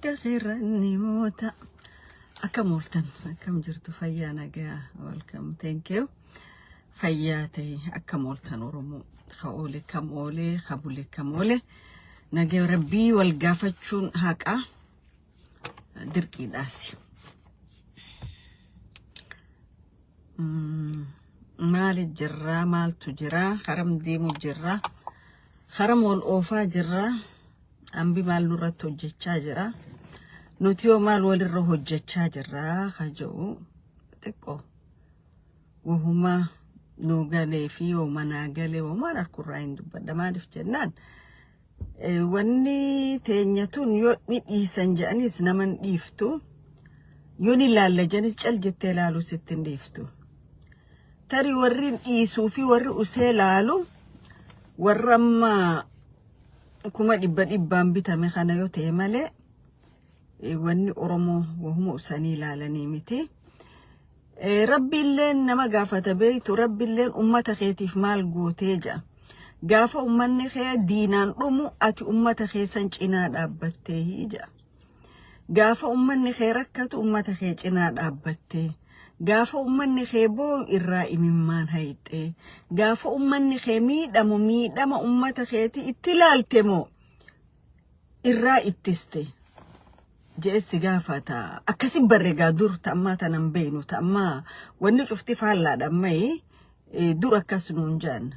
Naga khairanni moota. Akkam ooltan, akkam jirtu fayyaa nagaa. Welcome, thank you. Fayyaa ta'e akkam ooltan Oromoo. Oole kam oole, bule kam oole. Nagaa Rabbii wal gaafachuun haqa dirqiidhaasi. Maali jirra, maaltu jira, haram deemu jirra, haram wal oofaa jirra, ambi maal nurratti hojjechaa jira, nuti yoo maal walirra hojjechaa jirra kaja'u xiqqoo wahuma nu galee fi wahuma naa galee wahumaan harkurraa hin dubbadha. Maaliif jennaan wanni teenyatuun yoo dhiisan jedhanis naman dhiiftu, yoo ni laalla jedhanis cal jettee laaluu sitti hin dhiiftu. Tari warri dhiisuu fi warri usee laalu warra amma kuma dhibbaan bitame kana yoo ta'e malee wanni Oromoo wahuma usanii laalanii miti. Rabbiilleen nama gaafata beektu, rabbiilleen ummata keetiif maal gootee jaa. Gaafa ummanni kee diinaan dhumu ati ummata keessan cinaa dhaabbattee jaa. Gaafa ummanni kee rakkatu ummata kee cinaa dhaabbattee. Gaafa ummanni kee boo irraa imimmaan hayxee. Gaafa ummanni kee miidhama ummata keeti itti laalte moo irraa ittiste. Jeessi gaafata akkasi barreegaa dur ta'ammaa tanan beeynu ta'ammaa wanni cufti faallaadha ammayi dur akkas nuun jaan.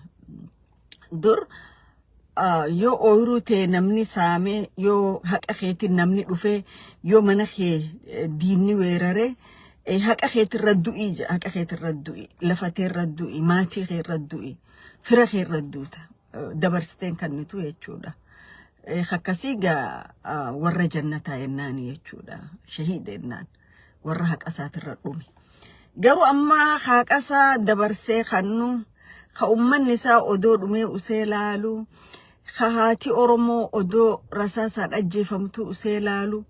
Dur yoo ooyiruu ta'e namni saame, yoo haqa keetiin namni dhufe, yoo mana kee diinni weerare haqa keetirra du'i, haqa keetirra du'i, lafateerra du'i, maatii keerra du'i, fira keerra duuta dabarsiteen kennitu jechuudha. Akkasii gaa warra jannataa jennaan jechuudha. Shahiida jennaan warra haqa isaatirra dhume. Garuu amma haqa isaa dabarsee kannu ka ummanni isaa odoo dhumee usee laalu, ka haati Oromoo odoo rasaasaan ajjeefamtu usee laalu,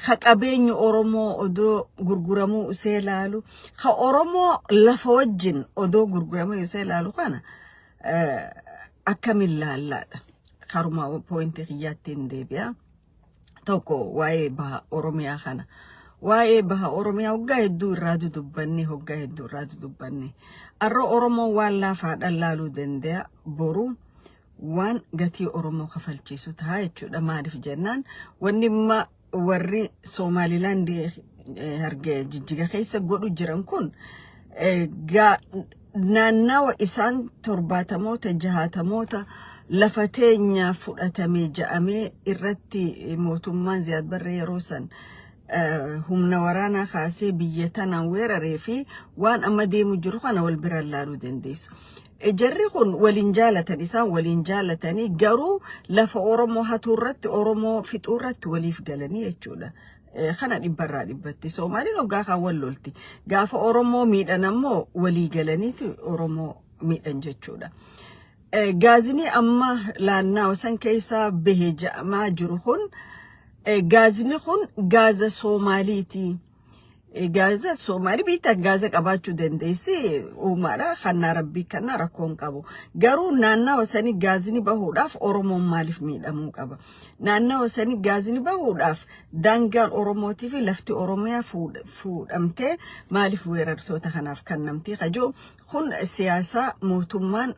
ka qabeenyi Oromoo odoo gurguramuu usee laalu, ka Oromoo lafa wajjin odoo gurguramuu usee laalu kana akkamiin laallaadha. Karuma pointi xiyyaattiin deebi'a. Tokko waa'ee baha Oromiyaa kana. Waa'ee baha Oromiyaa hoggaa hedduu irraa dudubbanne. Arra Oromoo waan laafaadhaan laaluu danda'a. Boru waan gatii Oromoo kafalchiisu ta'a jechuudha. Maaliif jennaan wanni warri Somaalilaandii hargee jijjiga keessa godhu jiran kun naannawa isaan 70moota 60moota lafa teenya fudhatamee ja'amee irratti mootummaan Ziyaad Barree yeroo san humna waraanaa kaasee biyya tanaan weeraree fi waan amma deemu jiru kana wal bira laaluu dandeessu. Jarri kun waliin jaalatan, isaan waliin jaalatanii garuu lafa Oromoo hatuu irratti, Oromoo fixuu irratti waliif galanii jechuudha. Kana dhibbarraa dhibbatti. Soomaaliin hoggaa kan wal lolti. Gaafa Oromoo miidhan ammoo walii galaniiti Oromoo miidhan jechuudha. Gaazini amma laannaa wasan keessaa bahee ja'amaa jiru kun gaazini kun gaaza Soomaaliiti. Gaaza Soomaali biita gaaza qabaachuu dandeessi uumaadha. Kannaa Rabbii kannaa rakkoon qabu. Garuu naannaa wasanii gaazini bahuudhaaf Oromoon maaliif miidhamuu qaba? Naannaa wasanii gaazini bahuudhaaf daangaan Oromootii fi lafti Oromiyaa fuudhamtee maaliif weerarsoota kanaaf kennamtee kajoo kun siyaasa mootummaan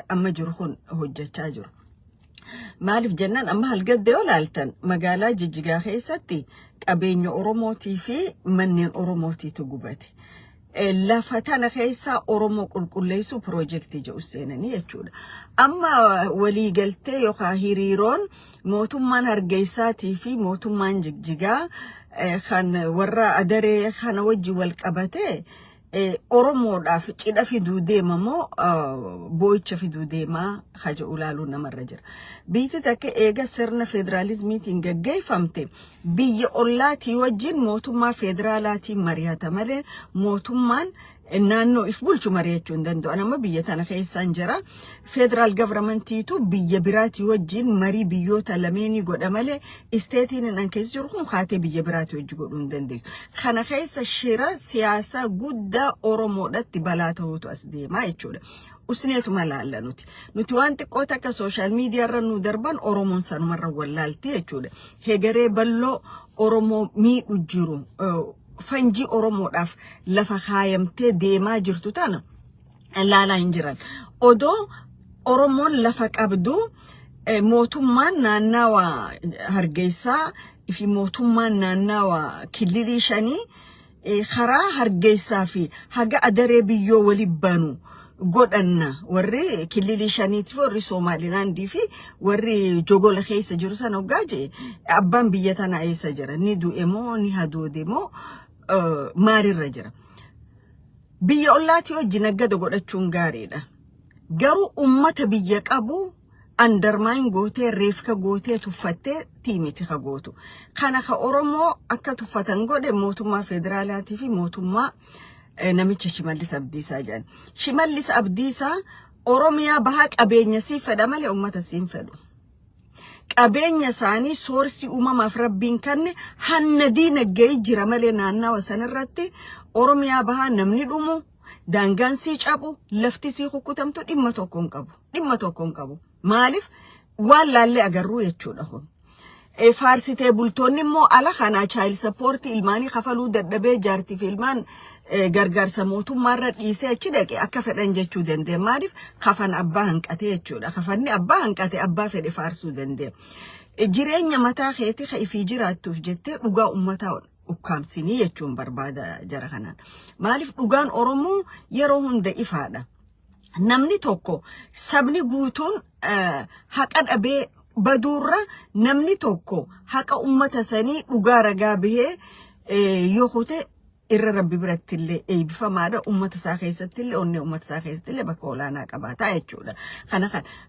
amma jiru kun hojjechaa jiru. Maaliif jennaan amma halgadde yoo laaltan magaalaa Jijjigaa keessatti qabeenya Oromootii fi manneen Oromootiitu gubate. Lafa tana keessaa Oromoo qulqulleessu piroojeektii jedhu seenanii jechuudha. Amma waliigaltee yookaan hiriiroon mootummaan Hargeysaatii fi mootummaan Jijjigaa kan warra adaree kana wajji wal qabatee Oromoodhaaf cidha fiduu deemamoo boo'icha fiduu deemaa haja ulaaluu namarra jira. Biitti takka eega sirna federaalizmiitiin gaggeeffamte biyya ollaatii wajjin mootummaa federaalaatiin mari'ata malee mootummaan naannoo if bulchu mari'achuu hin danda'u. Amma biyya tana keessaan jira. Federal governmentiitu biyya biraatii wajjin marii biyyoota lameenii godha malee isteetiin hin keessa jiru kun kaatee biyya biraatii wajji godhuu hin dandeessu. Kana keessa shira siyaasaa guddaa Oromoodhaatti balaa ta'uutu as deemaa jechuudha. usneetu malaalla nuti waan xiqqoo takka social media irra nu darban Oromoon sanumarra wallaalti jechuudha. Hegeree balloo Oromoo miidhu jiru fanji Oromoodhaaf lafa kaayamtee deemaa jirtu tana laalaa hin jiran. Odoo Oromoon lafa qabdu mootummaan naannawa Hargeysaa fi mootummaan naannawa Kililii Shanii karaa Hargeysaa fi haga adaree biyyoo walibbanu godhanna warri Kililii Shaniitiif warri Somaalilaandii fi warri Jogola keessa jiru sana ogaaje abbaan biyya tana eessa jira ni du'e moo ni hadoode moo maarirra jira. Biyya ollaati wajjin naggada godhachuun gaariidha. Garuu ummata biyya qabu undermine gootee reefka gootee tuffattee tiimiti ka gootu. Kana ka Oromoo akka tuffatan godhe mootummaa federaalaatii fi mootummaa namicha Shimallis Abdiisaa jedhan. Shimallis Abdiisaa Oromiyaa bahaa qabeenya sii fedha malee ummata siin fedhu. Qabeenya isaanii soorsi uumamaaf rabbiin kanne hanna diinagdee jira malee naannawa sanarratti Oromiyaa bahaa namni dhumu daangaan sii cabu lafti sii kukutamtu dhimma tokko hin qabu. Maaliif waan laallee agarruu jechuudha kun. Faarsitee bultoonni immoo ala kanaa child support ilmaanii kafaluu dadhabee jaartiif ilmaan gargaarsa mootummaarra dhiisee achi dhaqe akka fedhan jechuu danda'e. Maaliif kafan abbaa hanqatee jechuudha. Kafanni abbaa hanqate abbaa fedhe faarsuu danda'e. Jireenya mataa keetii ka ifii jiraattuuf jettee dhugaa uummataa ukkaamsinii jechuun barbaada jara kanaan. Maaliif dhugaan Oromoo yeroo hunda ifaadha. Namni tokko sabni guutuun haqa dhabee baduurra namni tokko haqa ummata sanii dhugaa ragaa bahee yoo kute irra rabbi biratti illee eebbifamaadha. Ummata isaa keessatti illee onnee ummata isaa keessatti illee bakka olaanaa qabaata jechuudha.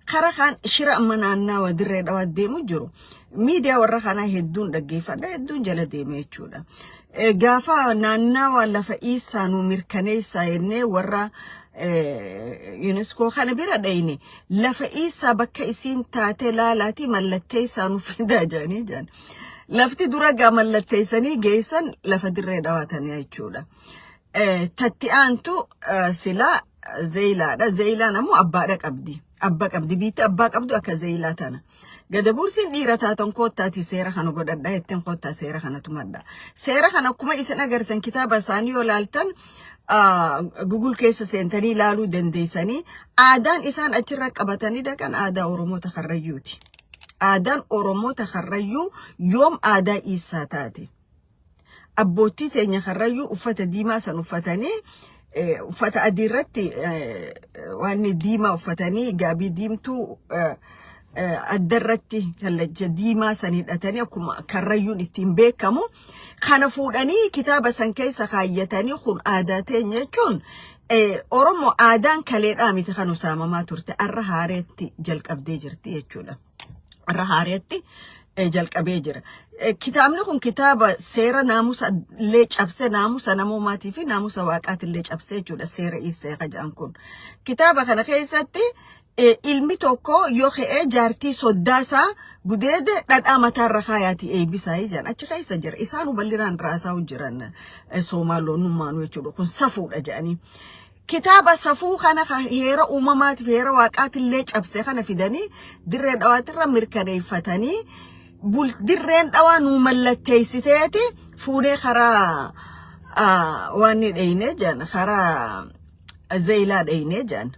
Kara kan shira amma naannawaa dirree dhawaa deemu jiru. Miidiyaa warra kanaa hedduun dhaggeeffadha hedduun jala deeme jechuudha. Gaafa naannawaa lafa isaanuu mirkaneessaa jennee warra UNESCO kana bira dhayne lafa isaa bakka isiin taate laalaati mallattee isaanuu fidaa jedhanii jiran. Lafti dura gaa mallatteessanii geessan lafa dirree dhawaatanii jechuudha. Tatti aantu silaa Zeeyilaadha. Zeeyilaan ammoo abbaadha qabdi. Abbaa qabdi biitti abbaa qabdu akka Zeeyilaa tana. Gada bursiin dhiira taatan koottaati seera kana godhadha jetteen koottaa seera kana tumadha. Seera kana akkuma isin agarsan kitaaba isaanii yoo laaltan Google keessa seentanii ilaaluu dandeessanii aadaan isaan achirra qabatanii dhaqan aadaa Oromoota Karrayyuuti. Aadaan Oromoota Karrayyuu yoom aadaa isaa taate. Abbootii teenya Karrayyuu uffata diimaa san uffatanii uffata adii irratti waan diimaa uffatanii gaabii diimtuu addarratti kallacha diimaa san hidhatanii akkuma Karrayyuun ittiin beekamu. Kana fuudhanii kitaaba san keessa kaayyatanii kun aadaa teenya jechuun Oromoo aadaan kaleedhaa miti kan usaamamaa turte arra haareetti jalqabdee jirti jechuudha. Arra haareetti jalqabee jira. Kitaabni kun kitaaba seera naamusa illee cabse naamusa namoomaatii fi naamusa waaqaati illee cabse jechuudha. Seera Iisaa jedhan kun. Kitaaba kana keessatti ilmi tokko yoo ka'ee jaartii soddaasaa gudeede dhadhaa mataarra kaayaati eebbisaa jedhan achi keessa jira. Isaan bal'inaan raasaa jiran Somaaloonnummaan jechuudha. Kun safuudha jedhanii. Kitaaba safuu kana heera uumamaatiif heera waaqaati illee cabse kana fidanii dirree dhawaatirra mirkaneeffatanii dirreen dhawaa nuu mallatteessiteeti fuudhee karaa waan ni dheyne jedhan karaa Zeeyilaa dheyne jedhan.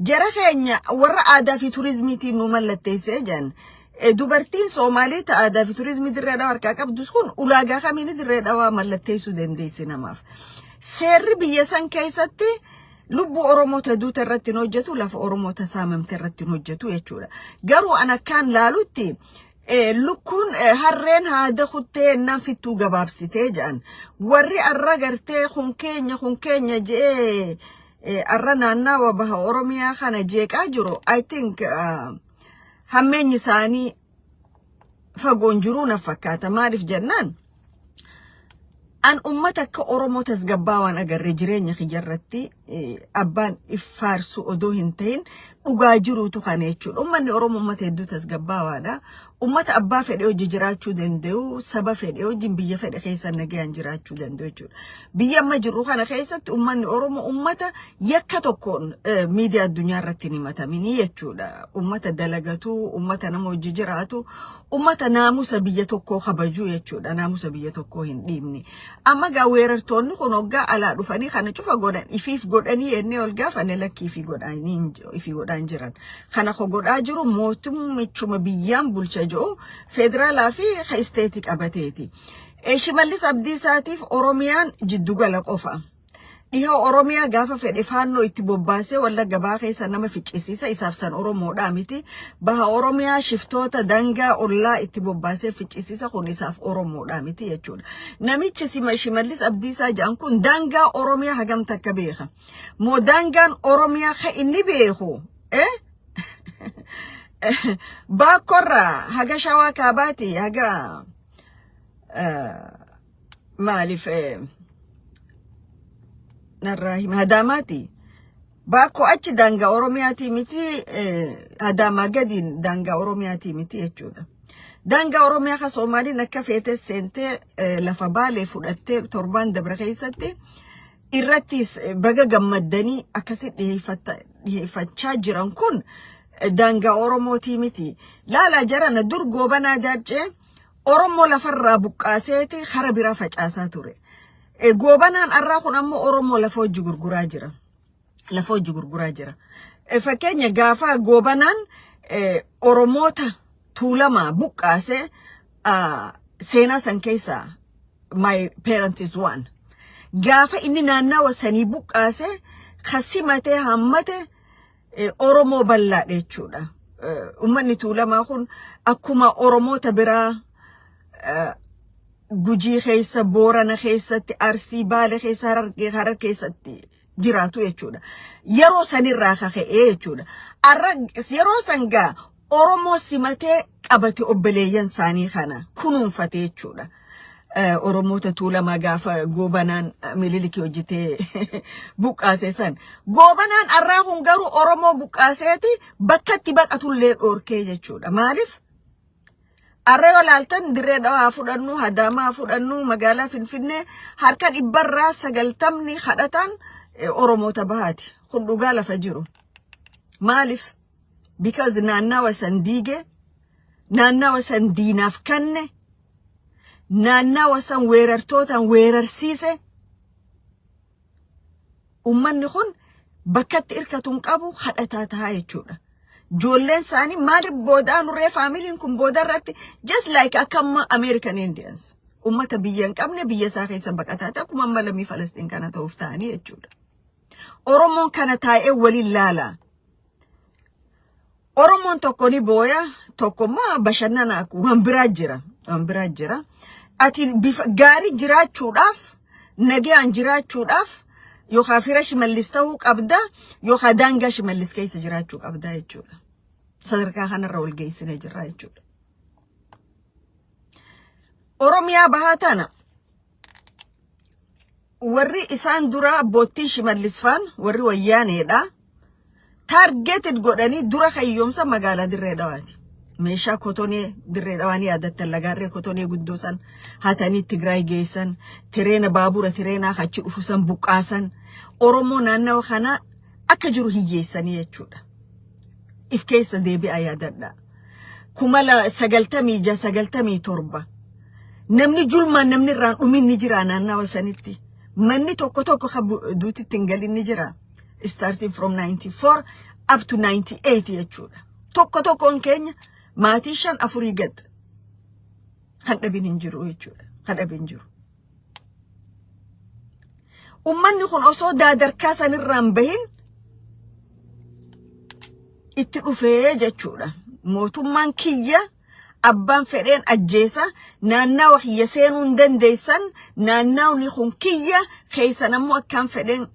Jara keenya warra aadaa fi turizmiitiin nuu mallatteessee jedhan. Dubartiin Soomaalii aadaa fi turizimii dirree dhawaa harkaa qabdus kun ulaagaa kamiin dirree dhawaa mallatteessuu dandeessi namaaf. Seerri biyya san keessatti lubbu Oromoota duuta irratti hojjetu lafa Oromoota saamamte irratti hojjetu jechuudha. Garuu an akkaan laalutti lukkuun harreen haada kuttee nan fittuu gabaabsitee jedhan. Warri arra gartee kun keenya jee arra naannawaa baha Oromiyaa kana jeeqaa jiru. I think hammeenyi isaanii fagoon jiruu na fakkaata. Maaliif jennaan an ummata akka Oromoo tasgabbaa waan agarre jireenya kiyyarratti abbaan ifaarsu odoo hin ta'in dhugaa jiruutu kana jechuudha. Uummanni Oromoo uummata hedduu tasgabbaawaadha. Uummata abbaa fedhe hojii jiraachuu danda'u, saba fedhe hojii biyya fedhe keessa nagayaan jiraachuu danda'u jechuudha. Biyya amma jirru kana keessatti uummanni Oromoo uummata yakka tokkoon miidiyaa addunyaa irratti hin himataminii jechuudha. Uummata dalagatu, uummata nama hojii jiraatu, uummata naamusa biyya tokkoo kabajuu jechuudha. Naamusa biyya tokkoo hin dhiibne. Amma gaa weerartoonni kun hoggaa alaa dhufanii kana cufa godhan ifiif godhanii ennee ol gaafane lakki ifii godhaan jiran. Kana godhaa jiru mootummichuma biyyaan bulcha jiru federaalaa fi isteetii qabateeti. Shimallis Abdiisaatiif Oromiyaan jiddu gala qofa. Dhiha Oromiyaa gaafa fedhe faannoo itti bobbaasee Wallagga Bahaa keessa nama ficcisiisa isaaf san Oromoodhaa miti. Baha Oromiyaa shiftoota dangaa ollaa itti bobbaasee ficcisiisa kun isaaf Oromoodhaa miti jechuudha. Namichi Shimallis Abdiisaa jedhan kun dangaa Oromiyaa hagam takka beeka. Moo dangaan Oromiyaa ka inni beeku Bakkorraa haga Shawaa Kaabaati haga maaliif narrahim Hadaamaati. Bakko achi daangaa Oromiyaati miti, Hadaamaa gadiin daangaa Oromiyaati miti jechuudha. Daangaa Oromiyaa ka Soomaaliin akka feete seentee lafa Baalee fudhattee torban dabre keessatti irrattis baga gammaddanii akkasi dhiyeeffachaa jiran kun daangaa Oromooti miti. Laalaa jarana dur goobanaa jaarcee Oromoo lafarraa buqqaaseeti hara biraa facaasaa ture. Goobanaan arraa kun ammoo Oromoo lafa hojii gurguraa jira. Lafa hojii gurguraa jira. Fakkeenya gaafa goobanaan Oromoota tuulamaa buqqaase seenaa san keessaa my parent is one. Gaafa inni naannawa sanii buqqaase kasimatee hammate Oromoo bal'aadha jechuudha. Uummanni tuulamaa kun akkuma Oromoota biraa Gujii keessa, Boorana keessatti, Arsii, Baale keessa, Harar keessatti jiraatu jechuudha. Yeroo sanirraa kaka'ee jechuudha. Yeroo sangaa Oromoo simatee qabate obboleeyyan isaanii kana kunuunfate jechuudha. Oromoota tuulamaa gaafa goobanaan Mililikii hojjetee buqqaase san. Goobanaan arraa kun garuu Oromoo buqqaaseeti bakkatti baqatullee dhoorkee jechuudha. Maaliif? Arree olaaltan dirree dhawaa fudhannu, Hadaamaa fudhannu, magaalaa Finfinnee harka dhibbarraa 90 hadhataan Oromoota bahaati. Kun dhugaa lafa jiru. Maaliif? Because naannawa san diige, naannawa san diinaaf kanne, naannawa san weerartootaan weerarsiise. Uummanni kun bakkatti irkatuun qabu hadhataa tahaa jechuudha. Joolleen isaanii maaliif boodaan uree faamiliin kun booda irratti just like akkama American Indians. Uummata biyya hin qabne biyya isaa keessa baqataa ta'e akkuma amma lammii Falastiin kana ta'uuf ta'anii jechuudha. Oromoon kana taa'ee waliin laala. Oromoon tokko ni booya, tokko immoo bashannana waan biraa jira. Waan biraa jira. Ati gaarii jiraachuudhaaf, nagayaan jiraachuudhaaf yookaan fira Shimallis ta'uu qabda yookaan daangaa Shimallis keessa jiraachuu qabda jechuudha. Sadarkaa kanarra wal geessinee jirra jechuudha. Oromiyaa bahaa tana warri isaan dura abbootii Shimallis faan warri wayyaaneedha. Targeted godhanii dura kayyoomsa magaalaa Dirree Dhawaati. Meeshaa kotonee Dirree Dhawaanii yaadattan lagaarree kotonee guddoo san hatanii Tigraay geessan, tireena baabura tireenaa achi dhufu san buqqaasan. Oromoo naannawa kana akka jiru hiyyeessanii jechuudha. If keessa deebi'aa yaadadha. 1997 namni julmaan namni irraan dhumin ni jira naannawa sanitti. Manni tokko duutitti hin galin ni jira. Starting from 94 up to 98 jechuudha. Tokkoon keenya maatii 5-4 gad kan dhabin hin jiru jechuudha. Kan dhabin jiru. Uummanni kun osoo daadarkaa sanirraan bahin itti dhufee jechuudha. Mootummaan kiyya abbaan fedheen ajjeesa naannawa kiyya seenuu hin dandeessan naannawni kun kiyya keessan ammoo akkaan fedheen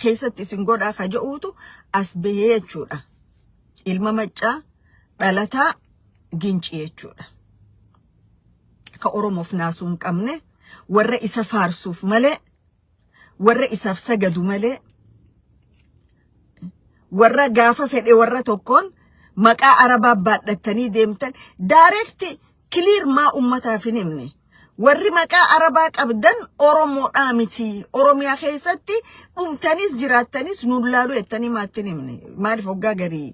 keessatti isin godhaa ka jedhuutu as bahee jechuudha. Ilma maccaa dhalataa gincii jechuudha. Ka Oromoof naasuu hin qabne warra isa faarsuuf malee warra isaaf sagadu malee warra gaafa fedhe warra tokkoon maqaa arabaa baadhatanii deemtan direct clear maa ummataaf hin himne warri maqaa arabaa qabdan oromoodhaa miti oromiyaa keessatti dhumtanis jiraattanis nullaalu ettanii maattin himne maaliif hoggaa garii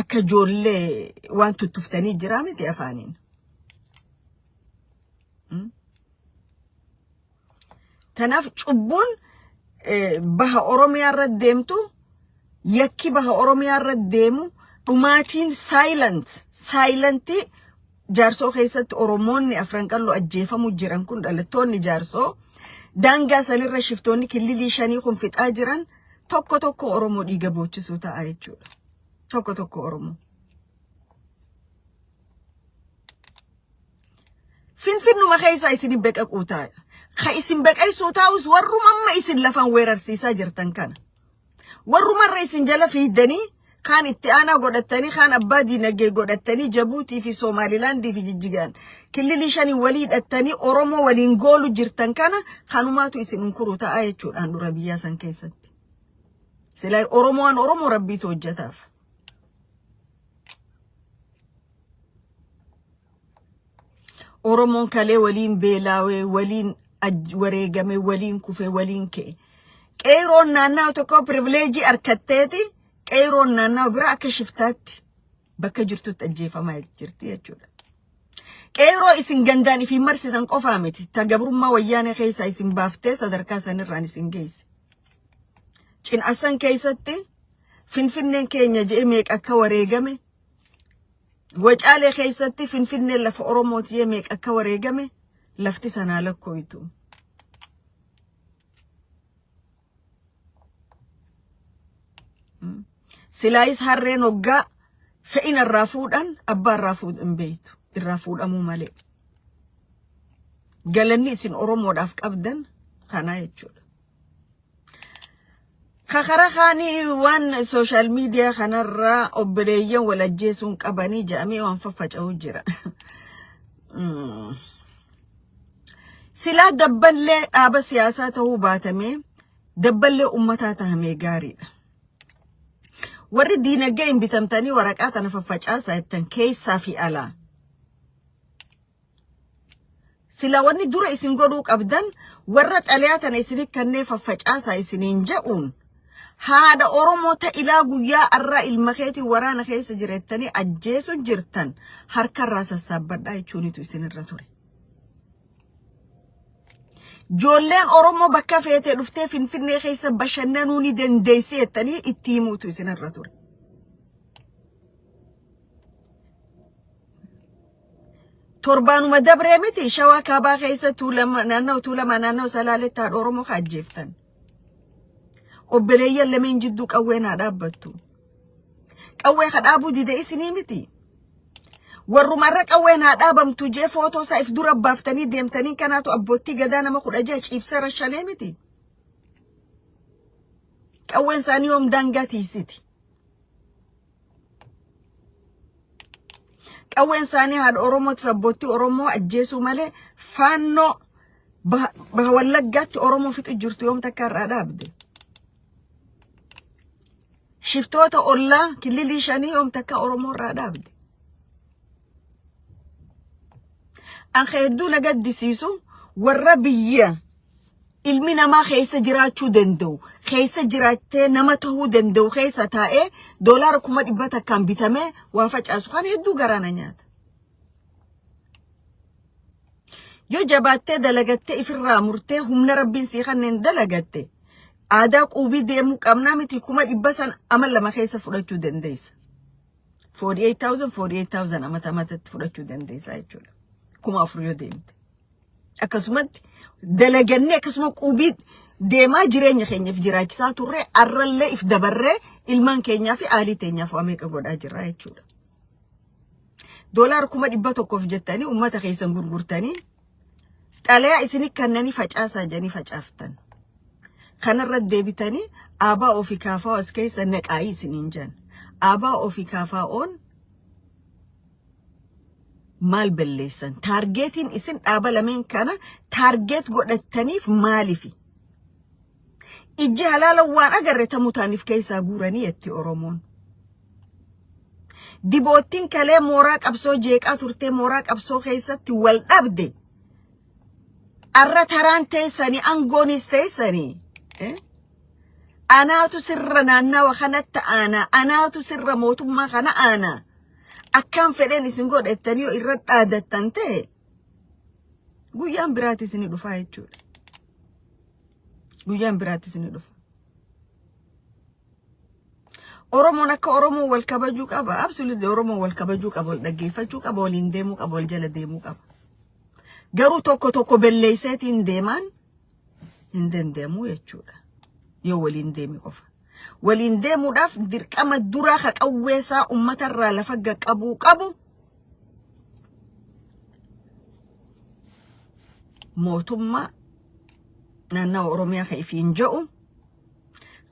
akka ijoollee waan tuttuftanii jira miti afaaniin tanaaf cubbuun baha oromiyaa irra deemtu yakki baha oromiyaa irra deemu dhumaatiin silent jaarsoo keessatti oromoonni afran qallo ajjeefamu jiran kun dhalattoonni jaarsoo daangaa sanirra shiftoonni killilii shanii kun fixaa jiran tokko oromoo dhiiga boochisuu ta'a jechuudha tokko oromoo finfinnuma keessaa isin beqaquu ta'a ka isin beqaysuu taa'us warrumamma isin lafan weerarsiisaa jirtan kana warrumarra isin jala fiiddanii kan itti aanaa godhattanii kan abbaa diinagdee godhattanii Jabuutii fi Somaalilaandii fi Jijjigaan killilii shanii walii hidhattanii Oromoo waliin goolu jirtan kana kanumaatu isin unkuru ta'a jechuudhaan dura biyyaa san keessatti silaa Oromoo rabbiitu hojjetaaf Oromoon kalee waliin beelaawee waliin wareegame waliin kufe waliin ka'e qeeroon naannaa tokko privileejii arkatteeti qeeroon naannaa bira akka shiftaatti bakka jirtutti ajjeefamaa jirti jechuudha qeeroo isin gandaan ifi marsitan qofaa miti tagabrummaa wayyaanee keessaa isin baaftee sadarkaa sanirraan isin geesse cin'asan keessatti finfinneen keenya je'e meeqa akka wareegame wacaalee keessatti finfinneen lafa Oromooti je'e meeqa akka wareegame lafti sanaa lakkooytu silaayis harreen hoggaa fe'ina irraa fuudhan abbaa irraa fuudhan beeytu irraa fuudhamuu malee galanni isin Oromoodhaaf qabdan kanaa jechuudha kakara kaanii waan social media kanarraa obboleeyyan wal ajjeesuun qabanii jedhamee waan faffaca'uu jira silaa dabballee dhaaba siyaasaa ta'uu baatamee dabballee ummataa tahamee gaariidha warri diinagdee hin bitamtanii waraqaa tana faffacaasaa jettan keessaa fi alaa sila wanni dura isin godhuu qabdan warra xaliyaa tana isin kannee faffacaasaa isiniin ja'uun haadha Oromoo ta'ilaa guyyaa arraa ilma keetii waraana keessa jirettanii ajjeesu jirtan harkarraa sassaabbadhaa jechuunitu isinirra ture Joolleen Oromoo bakka feetee dhuftee Finfinnee keessa bashannanuu ni dandeessi jettanii itti himuutu isinirra ture. Torbaanuma dabree miti shawaa kaabaa keessa tuulama naannoo Salaaleetti haadha Oromoo ajjeeftan. Obboleeyyan lameen jidduu qawween haa dhaabbattu. Qawwee haa dhaabuu dide isinii miti. warrumarra qawween haa dhaabamtu jee footoo isaa if dura baaftanii deemtanii kanaatu abbootii gadaa nama 16 ciibsa rashalee miti qawween isaanii yoom daangaa tiisiti qawween isaanii haadha Oromootti fi abbootii Oromoo ajjeesuu malee faannoo baha Wallaggaatti Oromoo fixu jirtu yoom takka irraa dhaabde shiftoota ollaa kililii shanii yoom takka Oromoo irraa dhaabde Ankheddu nagaddisiisu warra biyya ilmi namaa keessa jiraachuu danda'u keessa jiraattee nama ta'uu danda'u keessa taa'ee $100,000 takkaan bitamee waa facaasu kan hedduu garaana nyaata yoo jabaattee dalagattee ifirraa murtee humna rabbiin sii kanneen dalagatte aadaa quubii deemuu qabnaa miti 100,000 amal lama keessa fudhachuu dandeessa 48,000 amatamatatti fudhachuu dandeessa jechuudha kuma afuriyo deemte akkasumatti dalaganne akkasuma quubii deemaa jireenya keenyaaf jiraachisaa turre arrallee if dabarree ilmaan keenyaa fi aalii teenyaaf ameeqa godhaa jirra jechuudha $100,000 jettanii ummata keessan gurgurtanii xalayaa isinii kannanii facaasaa janii facaaftan kanarra deebitanii aabaa ofii kaafaa as keessa naqaayii isiniin jan aabaa ofii kaafaa on maal balleessan targeetiin isin dhaaba lameen kana target godhattaniif maalifi ijji halaala waan agarre tamutaaniif keessaa guuranii itti Oromoon. Diboottiin kalee mooraa qabsoo jeeqaa turtee mooraa qabsoo keessatti wal dhabde. Arra taraan teessanii angoonis teessanii. Anaatu sirra naannawa kanatti aanaa. Anaatu sirra mootummaa kana aanaa. Akkaan fedhen isin godhettanii yoo irra dhaadattan ta'e. Guyyaan biraatti isin dhufaa jechuudha. Guyyaan biraatti isin dhufa. Oromoon akka Oromoo wal kabajuu qaba. Absolutely Oromoo wal kabajuu qaba. Wal dhaggeeffachuu qaba. Waliin deemuu qaba. Wal jala deemuu qaba. Garuu tokko belleesseetiin deemaan hin dandeemuu jechuudha. Yoo waliin deemi qofa. Waliin deemuudhaaf dirqama duraa ka qawweesaa uummatarraa lafa qaqqabuu qabu. Mootummaa naannoo Oromiyaa ka ifiin jedhu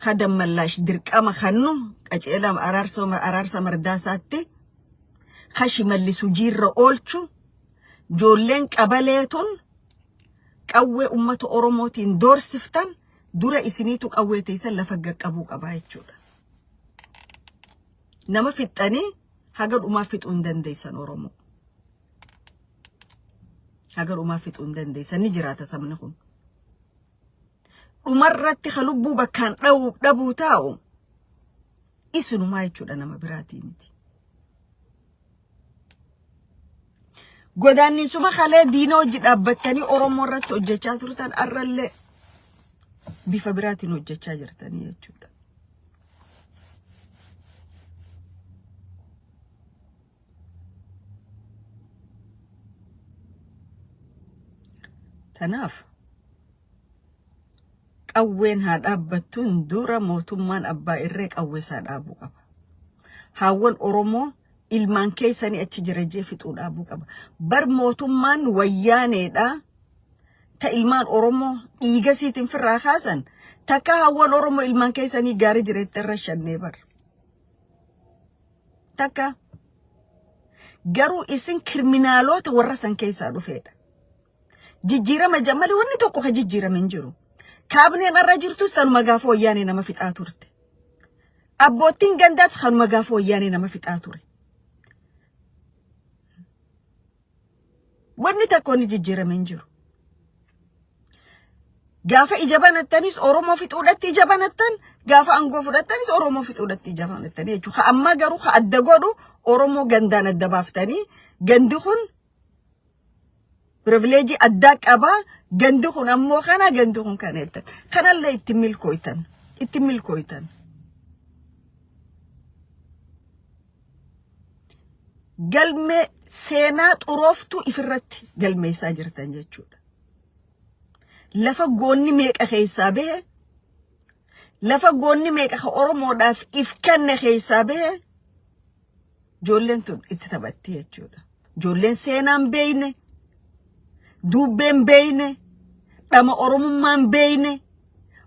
ka mallash dirqama kannu qaceela araarsa mardaasaatti ka shimallisu jiirra oolchu joolleen qabaleetun qawwee ummata Oromootiin doorsiftan dura isiniitu qawwee teessan lafa qaqqabuu qabaa jechuudha. Nama fixxanii haga dhumaa fixuu hin dandeessan Oromoo. Haga dhumaa fixuu hin dandeessan ni jiraata sabni kun. Dhumarratti ka lubbuu bakkaan dhabuu taa'u isinumaa jechuudha nama biraatii miti. Godaanninsuma kalee diina hojii dhaabbattanii Oromoo irratti hojjechaa turtan arrallee bifa biraatiin hojjechaa jirtanii jechuudha. Tanaaf qawween haa dhaabbattuun dura mootummaan abbaa irree qawweesaa dhaabuu qaba. Haawwan Oromoo ilmaan keessanii achi jirejee fixuu dhaabuu qaba. Bar mootummaan wayyaaneedha. Ta ilmaan Oromoo dhiiga siitiin firraa kaasan takka haawwan Oromoo ilmaan keessanii gaarii jireetti irra shannee bar. Takka garuu isin kirminaalota warra san keessaa dhufeedha. Jijjiirama jammali wanni tokko ka jijjiirame hin jiru. Kaabineen irra jirtus tanuma gaafa wayyaanee nama fixaa turte. Abboottiin gandaas kanuma gaafa wayyaanee nama fixaa ture. Wanni tokko ni jijjiirame hin jiru. Gaafa ija banattanis Oromoo fixuudhatti ija banattan, gaafa aangoo fudhattanis Oromoo fixuudhatti ija banattanii jechuudha. Amma garuu ka adda godhu Oromoo gandaan adda baaftanii gandi kun privilege adda qabaa gandi kun ammoo kana gandi kun kana jettan. Kanallee itti milkooytan. Galmee seenaa xurooftu ifirratti galmeessaa jirtan jechuudha. Lafa goonni meeqa keessaa bahe, lafa goonni meeqa ka Oromoodhaaf if kanne keessaa bahe, joolleen tun itti taphatti jechuudha. Joolleen seenaan beeyne, dubbeen beeyne, dhama Oromummaan beeyne,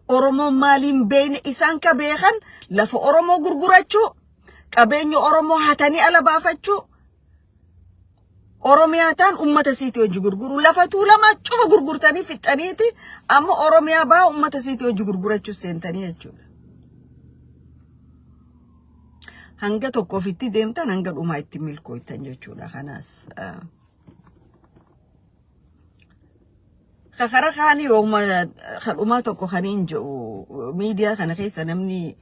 Oromoon maaliin beeyne isaan ka beekan lafa Oromoo gurgurachuu, qabeenya Oromoo hatanii ala baafachuu, Oromiyaataan ummata siiti hojii gurguru lafa tuulama cufa gurgurtanii fixxaniiti amma Oromiyaa baa ummata siiti hojii gurgurachuu seentanii jechuudha. Hanga tokko ofitti deemtan hanga dhumaa itti milkooytan jechuudha. Kanaas kakara kaanii kadhumaa tokko kaniin jedhu miidiyaa kana keessa namni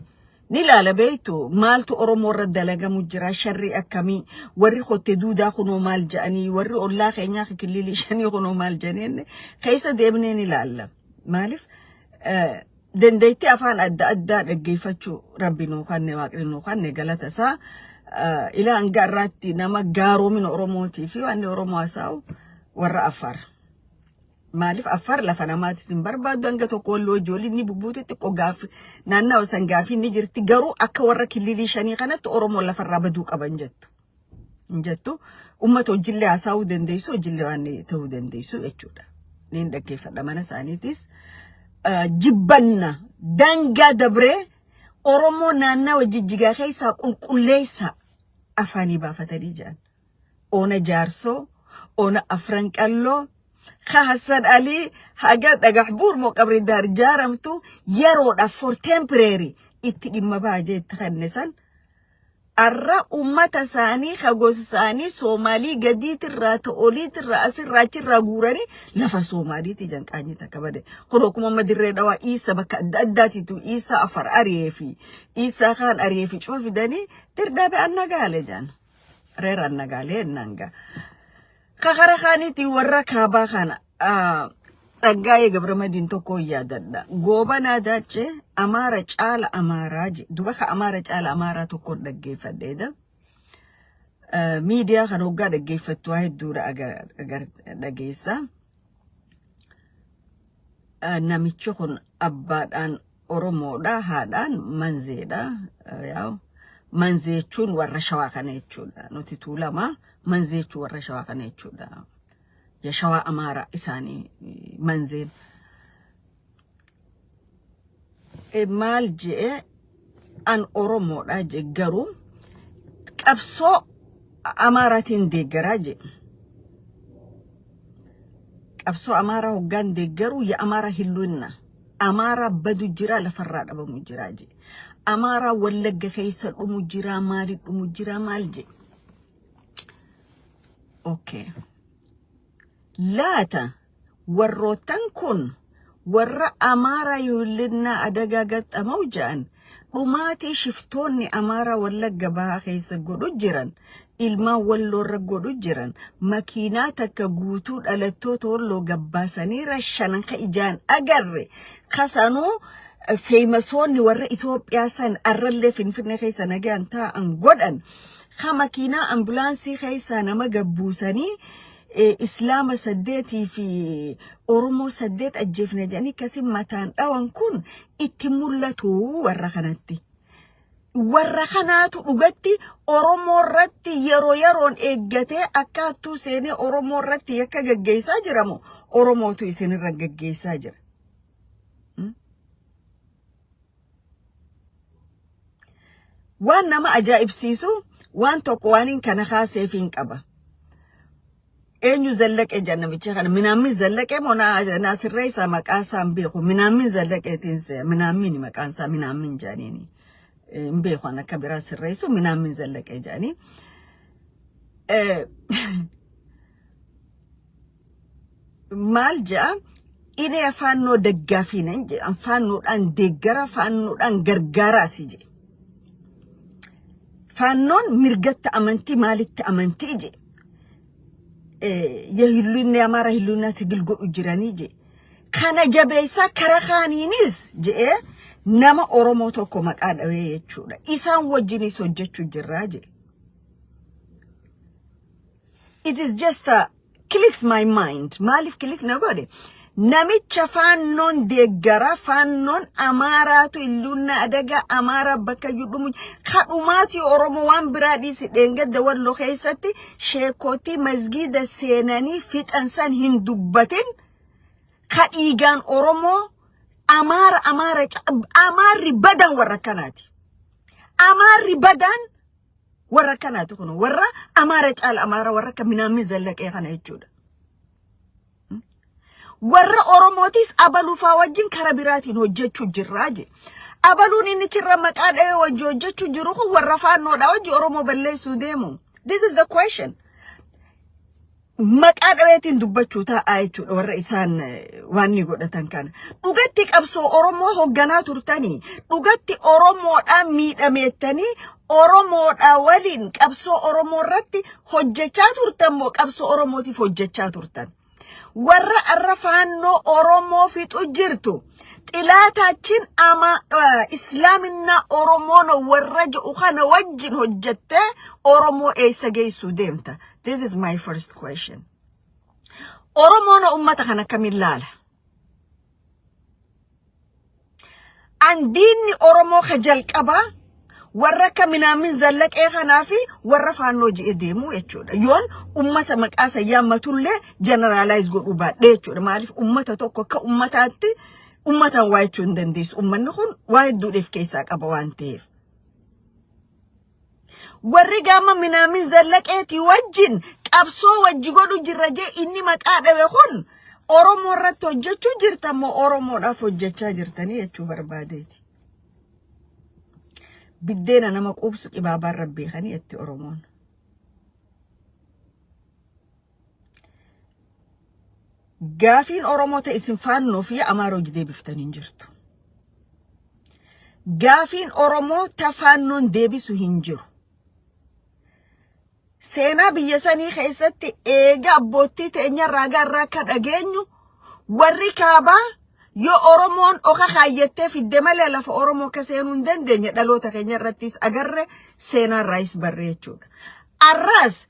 ni laala beeytu maaltu Oromoo irra dalagamu jira sharri akkamii warri qotte duudaa kunoo maal jedhanii warri ollaa keenyaa kililii shanii kunoo maal jedhanii keessa deemnee ni laalla. Maaliif dandeettii afaan adda dhaggeeffachuu rabbi nuu kanne waaqni nuu kanne galata isaa ila hanga irraatti nama gaaroomin Oromootii fi waan Oromoo haasa'u warra Affaar. Maaliif Affaar lafa namaatiin barbaadu hanga tokko walloo ijoollee ni bubbuuti xiqqoo gaafi naannawaa san gaafii ni jirti garuu akka warra kililii shanii kanatti Oromoo lafarraa baduu qaban jettu uummata hojillee haasa'uu dandeessu hojillee waan ta'uu dandeessu jechuudha. Niin dhaggeeffadha mana isaaniitis jibbanna dangaa dabree Oromoo naannawaa jijjigaa keessaa qulqulleessa afaanii baafatanii jiran. Oona jaarsoo, oona afran qalloo, خاصة علي حاجات أجحبور مقبر الدار جارمتو يرود for temporary اتدي ما باجي تخنسن الرا أمة ثاني خجوز ثاني سومالي جديد الرات أوليت الرأس الراتش الرجورني لفا سومالي تجان كاني تكبده خلوكم ما مدري دوا إيسا بكداداتي تو إيسا أفر أريفي إيسا خان أريفي شوف في دني ترداب النجالة جان رير النجالة نانجا كخرا خاني تي ورا كابا خانا Sagaya Gabramadin Toko Yadada. Gobana dace, Amara Chala Amaraji, Dubaka Amara Chala Amara to Kod the Gifa Deda. Media Hanoga the Gifa to I Dura Agar the Gesa. Namichokon Abad and Oromoda Hadan Manzeda. Manze chun warashawakane chuda. Notitulama, Manze chu warashawakane chuda. Yashawa Amara isani manzil malje an oromo daje garum qabso amaratin de garaje qabso amara hoggan de garu ya amara hilunna amara badu jira la farrada ba mujiraje amara wallaga kaysal umujira mali umujira malje okay لاتا وروتان كون ورا أمارا يولدنا أدقاقات أموجان وماتي شفتوني أمارا ولا قباها خيسا قدو جيران إلما ولو رقودو جيران ماكيناتك قوتود ألتوتو ولو قباساني رشانان خيجان أقري خسانو فيمسوني ورا إثيوبياسان أرلي فين خيسا نجان تا أنقودان خماكينا أمبولانسي خيسا نما قبوساني إسلام سديتي في أورمو سديت أجفنا جاني كسم متان أوان كون اتمولتو ورخناتو لغتي أورمو رتي يرون إجتي أكاتو سيني أورمو رتي يكا جاي ساجرمو أورمو تو يسيني رجع جاي ساجر وان نما أجائب سيسو وان توقوانين كان خاسي فين كبا أنيو زلك إجانا بيشخنا منامي زلك إمونا ناصر رئيسا مكاسا مبيخو منامي زلك إتنسي منامي مكاسا منامي جانيني مبيخو أنا كبيرا سر رئيسو منامي زلك إجاني مالجا إني أفانو دقافين إنجي أفانو أن دقارا فانو أن غرغارا سيجي فانون مرغت أمنتي مالت أمنتي إجي يهلوني أمارا هلونا تقلقو أجراني جي كان جابيسا كراخانينيس جي نما أوروموتو كوماك آدوه يتشودا إسان وجيني سوجتشو جراجي it is just clicks my mind malif click nagode namicha fannon deggara fannon amaratu illunna adaga amara bakka yudumu kadumati oromo wan biradi sidengede wallo khaysati shekoti masgida senani fitansan hindubbatin kadigan oromo amari badan warakanati amari badan warakanati kuno warra amara cal amara waraka minami zallake khana ichuda warra oromotis abalu fawajin karabiratin hojjechu jirraje abalun inni cirra maqade hojjechu jiru warra faano da waji oromo balle sudemo this is the question maqade wetin dubbachu ta ayichu warra isan wanni godatan kan dugatti qabso oromo hoggana turtani dugatti oromo da midametani oromo da walin qabso oromo ratti hojjecha turtamo qabso oromoti hojjecha turtan warra arrafaanno oromo fitu jirtu xilaatachin ama islamina oromono warraju khana wajin hojjatte oromo eysageysu demta this is my first question oromono ummata khana kamilala andini oromo khajal qaba warra kamina min zallaq khanafi warra faanno ji edemu echuda yon ummata maqasa yamatulle generalize godu badde echuda malif ummata tokko ka ummatatti ummatan waychu ndendis ummanni khun waydu def kaysa qaba wantef warri gama mina min zallaqeti wajin qabso wajji godu jirraje inni maqadawe khun Oromoo irratti hojjechuu jirtan moo Oromoodhaaf hojjechaa jirtanii jechuu barbaadeeti. Biddeena nama quubsu qibaabaan rabbeekanii itti Oromoon. Gaafiin Oromoo ta'e isin faannoo fi Amaaroo jidee biftanii jirtu. Gaafiin Oromoo tafaannoon deebisu hin jiru. Seenaa biyya sanii keessatti eega abbootii teenya raagaa irraa akka dhageenyu warri kaabaa yoo Oromoon oka kaayyattee fidde malee lafa Oromoo ka seenuu hin dandeenye dhaloota keenya irrattis agarre seenaa irraayis barreechuudha. Arraas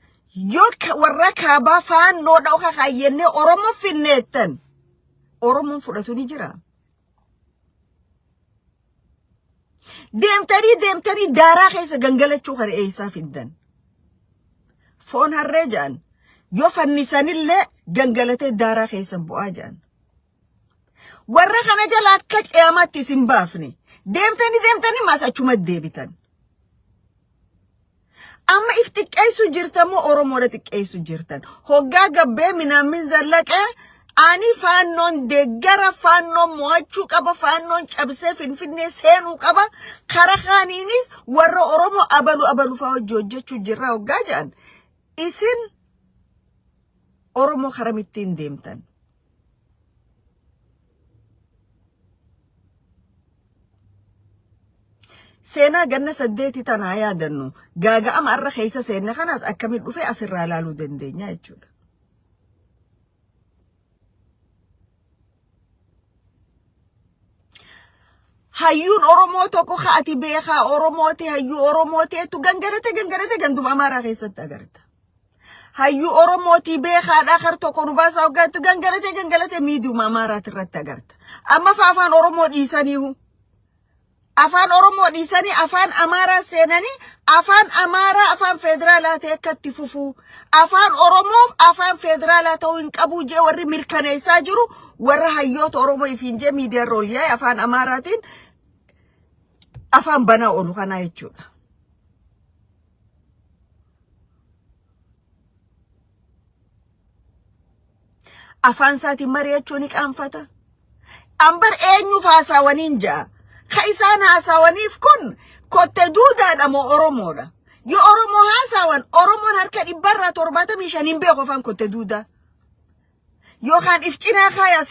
yoo warra kaabaa faannoodha oka kaayyannee Oromoo finneettan Oromoon fudhatu ni jira. Deemtanii daaraa keessa gangalachuu kana eessaa fiddan. Foon harree jaan yoo fannisanillee gangalatee daaraa keessa bu'aa jaan. Warra kana jala akka qiyamaatti isin baafne deemtanii maas achumatti deebitan. Amma if xiqqeessu jirtan moo Oromoodha xiqqeessu jirtan. Hoggaa gabbee minaamin zallaqee ani faannoon deeggara faannoon mo'achuu qaba faannoon cabsee finfinnee seenuu qaba kara kaaniinis warra Oromoo abalu faa hojjechuu jirra hoggaa jaan. Isin Oromoo karamittiin deemtan. Seenaa ganna 8 tanaa yaadannu gaaga'ama arra keessa seenne kanaas akkamiin dhufee asirraa ilaaluu dandeenya jechuudha. Hayyuun Oromoo tokko kaati beekaa Oromooti hayyuu Oromooteetu gangarate ganduma Amaaraa keessatti agarta. Hayyuu Oromooti beekaadhaa kar tokko nu baasaa hoggaatti gangalate miidiyuma Amaaraati irratti agarta. Amma afaan Oromoo dhiisaniihu. Afaan Oromoo dhiisanii afaan Amaaraa seenanii afaan Amaaraa afaan federaalaa ta'e akkatti fufuu. Afaan Oromoo afaan federaalaa ta'uu hin qabu jee warri mirkaneessaa jiru warra hayyoota Oromoo ifiin jee miidiyaa roolyaa afaan Amaaraatiin afaan banaa oolu kanaa jechuudha. Afaan isaatiin mari'achuun ni qaanfata. Ambar eenyuuf haasawaniin ja'a. Ka isaan haasawaniif kun kotte duudaadha moo Oromoodha. Yoo Oromoo haasawan Oromoon harka 175 hin beeku afaan kotte duudaa. Yookaan if cinaa kaayaa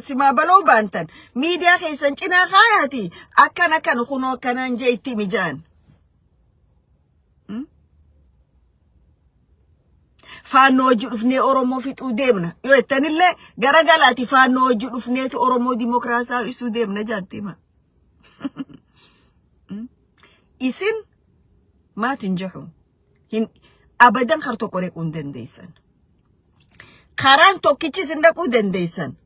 simaabaloo baantan miidiyaa keessan cinaa kaayaati akkan kunoo akkanaan jee itti mijaan. Faannoo hojii dhufnee Oromoo fixuu deemna. Yoo jettanillee garagalaati faannoo hojii dhufneeti Oromoo dimokiraasaa ibsuu deemna jaattima. Isin maatiin jahu abadan kar tokko dhaquu hin dandeessan. Karaan tokkichi isin dhaquu dandeessan.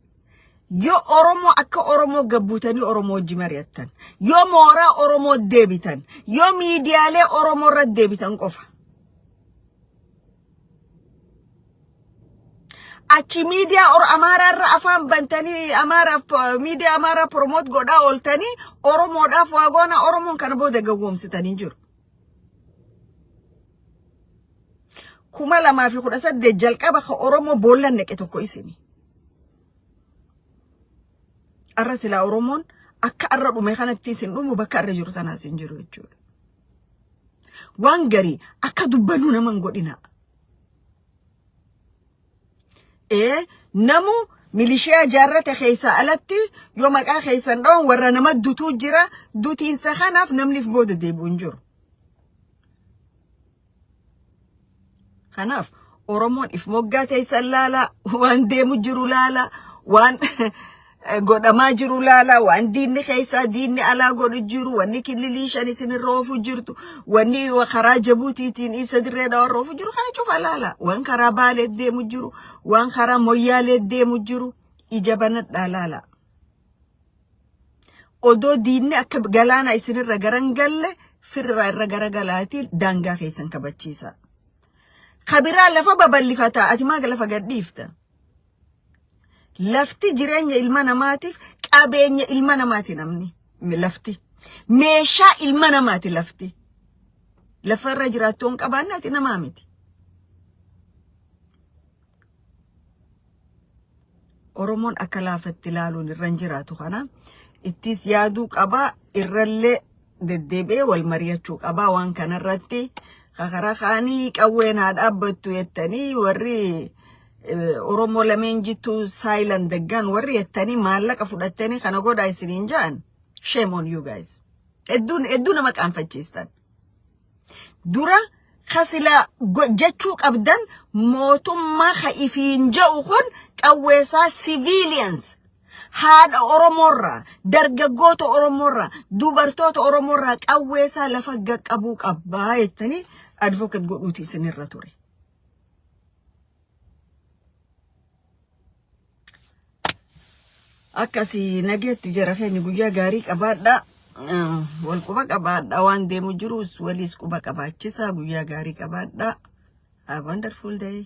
Yoo Oromoo akka Oromoo gabbuutanii Oromoo hojii mari'attan. Yoo mooraa Oromoo deebitan. Yoo miidiyaalee Oromoo irratti deebitan qofa. Achi miidiyaa Amaaraa irra afaan bantanii miidiyaa Amaaraa promote godhaa ooltanii Oromoodhaaf waagoona Oromoon kana booda gawwoomsitanii jiru. 2018 jalqaba ka Oromoo boollan naqe tokko isini. Arra silaa Oromoon akka arra dhume kanatti isin dhumu bakka arra jiru sanaas hin jiru jechuudha. Waan garii akka dubbanuu naman godhina. Namu milishiyaa jaarrate keessa alatti yoo maqaa keessan dhawan warra nama dutuu jira dutiinsa kanaaf namniif booda deebi'u hin jiru. Kanaaf Oromoon if moggaa teessan laala waan deemu jiru laala waan godhamaa jiru laala waan diinni keessaa diinni alaa godhu jiru wanni kililii shan isin roofu jirtu wanni karaa Jabuutiitiin isa dirreedha roofu jiru kana cufa laala waan karaa Baalee deemu jiru waan karaa Moyyaalee deemu jiru ija banadhaa laala. Odoo diinni akka galaana isinirra garangalle firraa irra garagalaatiin daangaa keessan kabachiisa. Kabiraa lafa babal'ifataa ati maaga lafa gadhiifta. Lafti jireenya ilma namaatiif qabeenya ilma namaati namni lafti meeshaa ilma namaati lafti lafarra jiraattoon qabaannaati namaa miti. Oromoon akka laafatti ilaaluun irra hin jiraatu kana ittis yaaduu qabaa irrallee deddeebi'ee wal mari'achuu qabaa waan kanarratti kakara kaanii qawween haa dhaabbattu jettanii warri Oromoo lameen jittu silent deggan warri jettanii maallaqa fudhattanii kana godhaa isiniin ja'an shame on you guys. Hedduu nama qaanfachiistan. Dura kasila jechuu qabdan mootummaa ka ifiin ja'u kun qawweesaa civilians haadha Oromorraa dargaggoota Oromorraa dubartoota Oromorraa qawweesaa lafa qaqqabuu qabbaa jettanii advocate godhuuti isinirra ture. Akkasii nageetti jara keenya guyyaa gaarii qabaadha. Wal quba qabaadha waan deemu jirus walis quba qabaachisaa guyyaa gaarii qabaadha. Have a wonderful day.